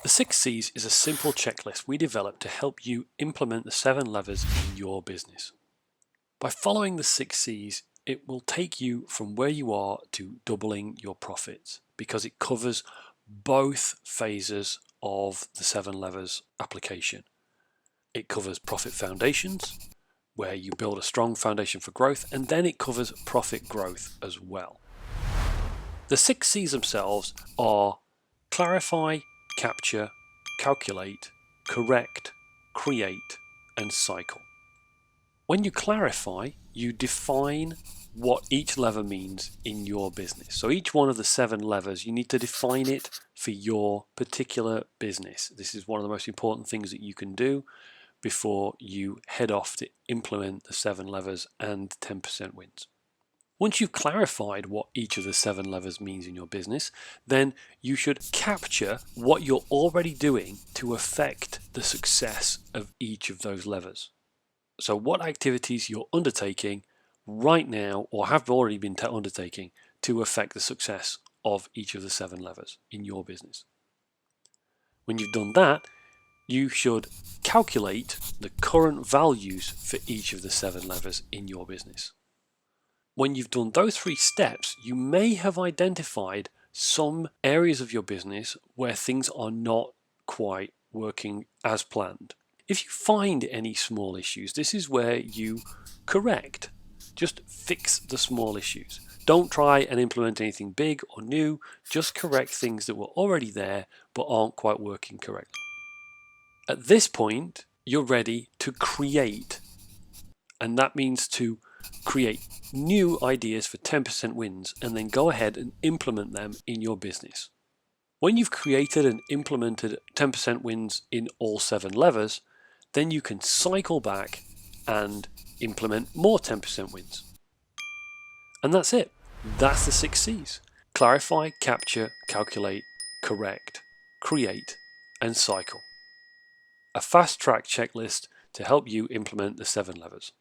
The 6 C's is a simple checklist we developed to help you implement the 7 levers in your business. By following the 6 C's, it will take you from where you are to doubling your profits because it covers both phases of the 7 levers application. It covers profit foundations, where you build a strong foundation for growth, and then it covers profit growth as well. The 6 C's themselves are clarify, capture, calculate, correct, create, and cycle. When you clarify, you define what each lever means in your business. So each one of the 7 levers, you need to define it for your particular business. This is one of the most important things that you can do before you head off to implement the 7 levers and 10% wins. Once you've clarified what each of the 7 levers means in your business, then you should capture what you're already doing to affect the success of each of those levers. So what activities you're undertaking right now or have already been undertaking to affect the success of each of the 7 levers in your business. When you've done that, you should calculate the current values for each of the 7 levers in your business. When you've done those 3 steps, you may have identified some areas of your business where things are not quite working as planned. If you find any small issues, this is where you correct. Just fix the small issues. Don't try and implement anything big or new, just correct things that were already there but aren't quite working correctly. At this point, you're ready to create, and that means to create new ideas for 10% wins and then go ahead and implement them in your business. When you've created and implemented 10% wins in all 7 levers, then you can cycle back and implement more 10% wins. And that's it. That's the 6 C's. Clarify, capture, calculate, correct, create, and cycle. A fast-track checklist to help you implement the 7 levers.